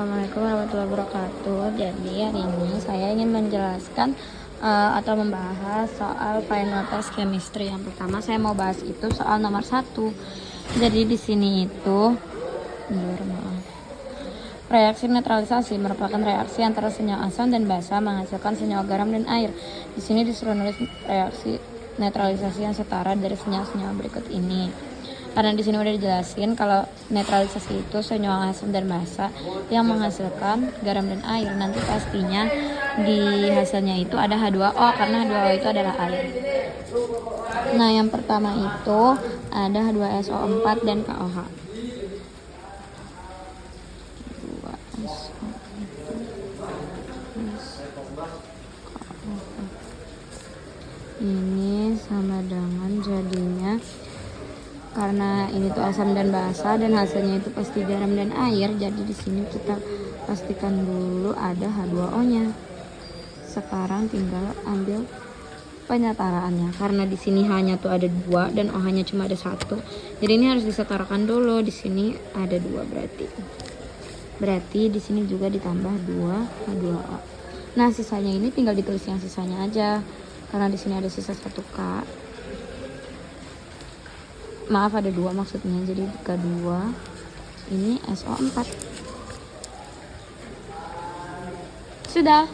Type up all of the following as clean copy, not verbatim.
Assalamualaikum warahmatullahi wabarakatuh. Jadi hari ini saya ingin menjelaskan atau membahas soal final test chemistry. Yang pertama saya mau bahas itu soal nomor 1. Jadi di sini itu reaksi netralisasi merupakan reaksi antara senyawa asam dan basa menghasilkan senyawa garam dan air. Di sini disuruh nulis reaksi netralisasi yang setara dari senyawa-senyawa berikut ini. Karena di sini udah dijelasin kalau netralisasi itu senyawa asam dan basa yang menghasilkan garam dan air. Nanti pastinya di hasilnya itu ada H2O karena H2O itu adalah air. Nah, yang pertama itu ada H2SO4 dan KOH. Ini sama dengan jadinya, karena ini tuh asam dan basa dan hasilnya itu pasti garam dan air, jadi di sini kita pastikan dulu ada H2O-nya. Sekarang tinggal ambil penyetaraannya. Karena di sini H-nya tuh ada 2 dan OH-nya cuma ada 1. Jadi ini harus disetarakan dulu. Di sini ada 2 berarti. Berarti di sini juga ditambah 2 H2O. Nah, sisanya ini tinggal ditulis yang sisanya aja. Karena di sini ada sisa 1K. Maaf, ada 2 maksudnya, jadi K2 ini SO4. Sudah,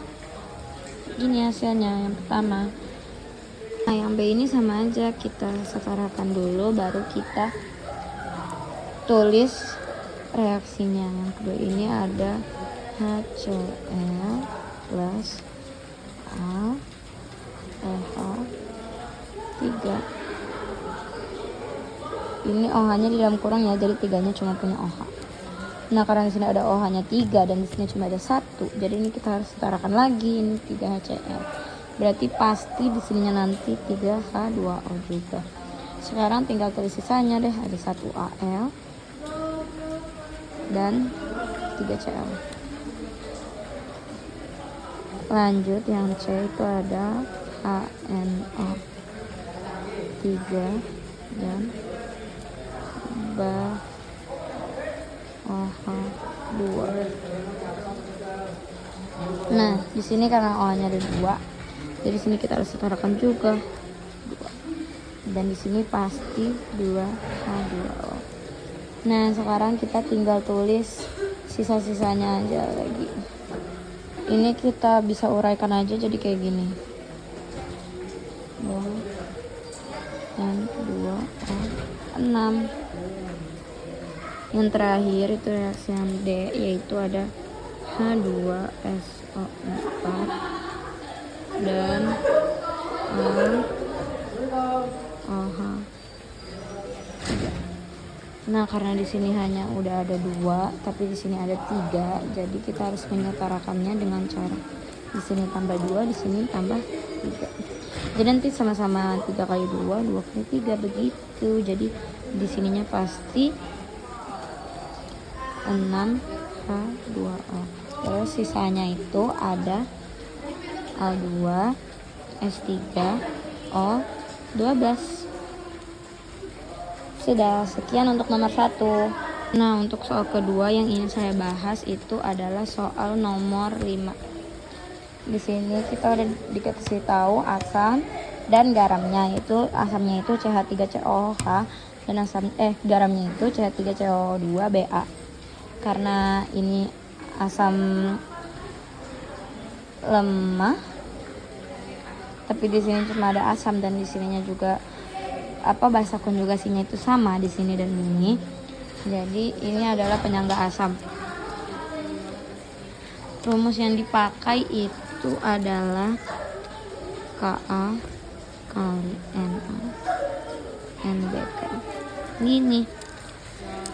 gini hasilnya yang pertama. Nah, yang B ini sama aja, kita setarakan dulu baru kita tulis reaksinya. Yang kedua ini ada HCl plus AlCH3. Ini OH-nya di dalam kurang ya, jadi 3-nya cuma punya OH. Nah, karena di sini ada OH-nya 3 dan di sini cuma ada 1, jadi ini kita harus setarakan lagi. Ini 3HCl. Berarti pasti di sininya nanti 3H2O juga. Sekarang tinggal tulis sisanya deh, ada 1Al dan 3Cl. Lanjut yang C itu ada HNO3 dan OH2. Nah, di sini karena OH-nya ada 2, jadi sini kita harus setarakan juga 2. Dan di sini pasti 2H2O. Nah, sekarang kita tinggal tulis sisa-sisanya aja lagi. Ini kita bisa uraikan aja jadi kayak gini. 2 dan 2O6. Yang terakhir itu reaksi yang D, yaitu ada H2SO4 dan OH. Nah, karena di sini hanya udah ada 2, tapi di sini ada 3, jadi kita harus menyetarakannya dengan cara di sini tambah 2, di sini tambah 3. Jadi nanti sama-sama 3 kali 2, 2 kali 3 begitu. Jadi di sininya pasti 6H2O. Terus sisanya itu ada Al2 S3O12. Sudah, sekian untuk nomor 1. Nah, untuk soal kedua yang ingin saya bahas itu adalah soal nomor 5. Di sini kita udah dikasih tahu asam dan garamnya, itu asamnya itu CH3COH dan garamnya itu CH3CO2Ba. Karena ini asam lemah, tapi di sini cuma ada asam dan di sininya juga bahasa konjugasinya itu sama di sini dan ini. Jadi ini adalah penyangga asam. Rumus yang dipakai itu adalah Ka kali Na NBK. Gini.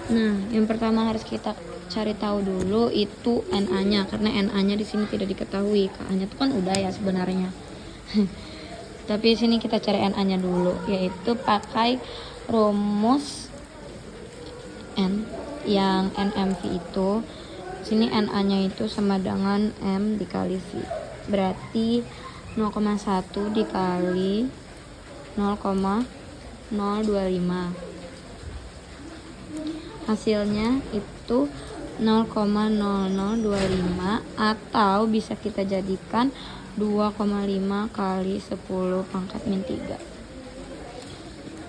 Nah, yang pertama harus kita cari tahu dulu itu Na-nya, karena Na-nya di sini tidak diketahui. Ka-nya itu kan udah ya sebenarnya. Tapi di sini kita cari Na-nya dulu, yaitu pakai rumus N yang NMV itu. Sini Na-nya itu sama dengan M dikali V. Berarti 0,1 dikali 0,025. Hasilnya itu 0,0025 atau bisa kita jadikan 2,5 kali 10 pangkat min 3.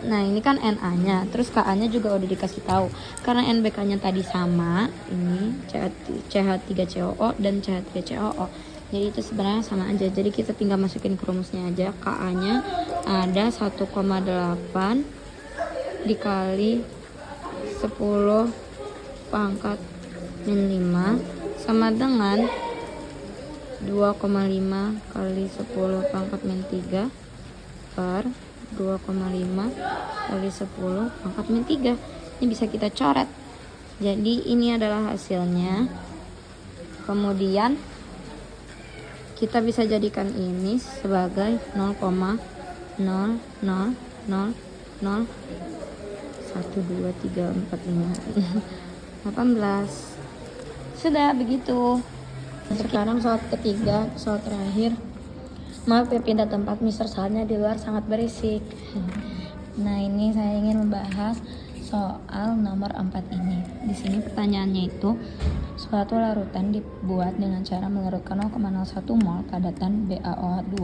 Nah ini kan NA-nya, terus KA-nya juga udah dikasih tahu. Karena NBK-nya tadi sama, ini CH3COO dan CH3COO. Jadi itu sebenarnya sama aja. Jadi kita tinggal masukin ke rumusnya aja. KA-nya ada 1,8 dikali 10 pangkat min 5 sama dengan 2,5 kali 10 pangkat min 3 per 2,5 kali 10 pangkat min 3. Ini bisa kita coret. Jadi ini adalah hasilnya. Kemudian kita bisa jadikan ini sebagai 0,00012345 18. Sudah begitu. Sekarang soal ketiga, soal terakhir. Maaf ya pindah tempat, Mister, soalnya di luar sangat berisik. Nah ini saya ingin membahas soal nomor 4 ini. Di sini pertanyaannya itu, suatu larutan dibuat dengan cara melarutkan 0,01 mol padatan BaOH2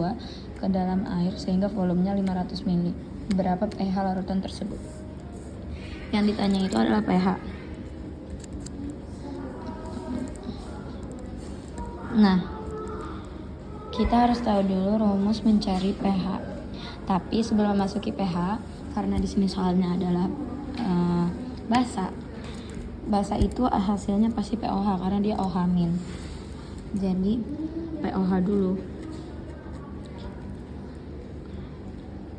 ke dalam air sehingga volumenya 500 ml. Berapa pH larutan tersebut? Yang ditanya itu adalah pH. Nah, kita harus tahu dulu rumus mencari pH. Tapi sebelum masuki pH, karena di sini soalnya adalah basa. Basa itu hasilnya pasti POH karena dia OH min. Jadi POH dulu.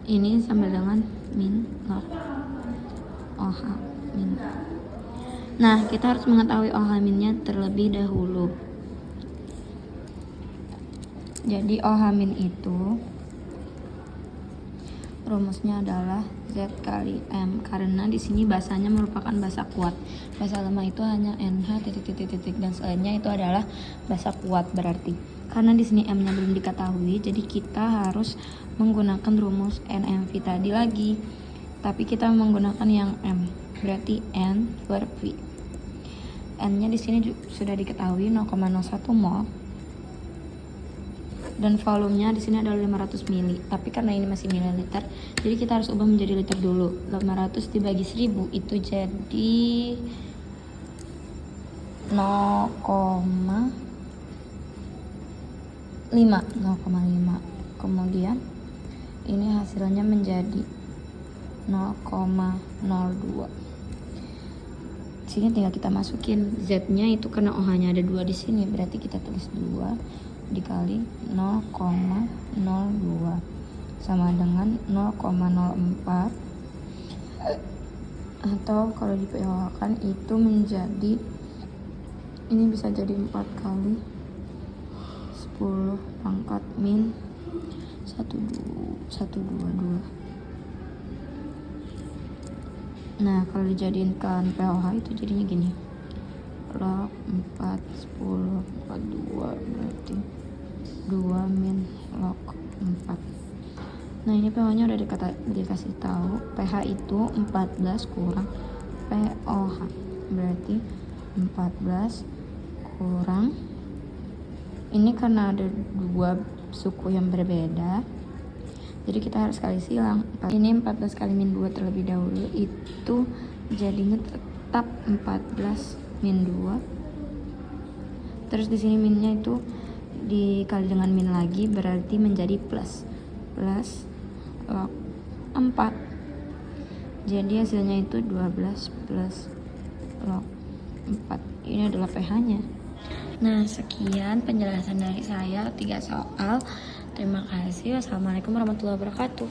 Ini sama dengan min log OH min. Nah, kita harus mengetahui OH minnya terlebih dahulu. Jadi OH min itu rumusnya adalah Z kali M, karena di sini basanya merupakan basa kuat. Basa lemah itu hanya NH titik dan selainnya itu adalah basa kuat berarti. Karena di sini M-nya belum diketahui, jadi kita harus menggunakan rumus NMV tadi lagi. Tapi kita menggunakan yang M, berarti N per V. N-nya di sini sudah diketahui 0,01 mol. Dan volumenya di sini adalah 500 ml. Tapi karena ini masih mililiter, jadi kita harus ubah menjadi liter dulu. 500 dibagi 1000 itu jadi 0,5. Kemudian ini hasilnya menjadi 0,02. Sini tinggal kita masukin Z-nya itu karena OH-nya ada 2 di sini, berarti kita tulis 2 dikali 0,02 sama dengan 0,04, atau kalau di POH kan itu menjadi, ini bisa jadi 4 kali 10 pangkat min 122. Nah kalau dijadikan POH itu jadinya gini, log 4 10 42 berarti 2 min log 4. Nah ini pH-nya udah dikasih tahu. pH itu 14 kurang POH, berarti 14 kurang, ini karena ada 2 suku yang berbeda, jadi kita harus kali silang. Ini 14 kali min 2 terlebih dahulu, itu jadinya tetap 14 min 2. Terus di sini minnya itu dikali dengan min lagi, berarti menjadi plus log 4. Jadi hasilnya itu 12 plus log 4. Ini adalah pH-nya. Nah, sekian penjelasan dari saya 3 soal. Terima kasih. Wassalamualaikum warahmatullahi wabarakatuh.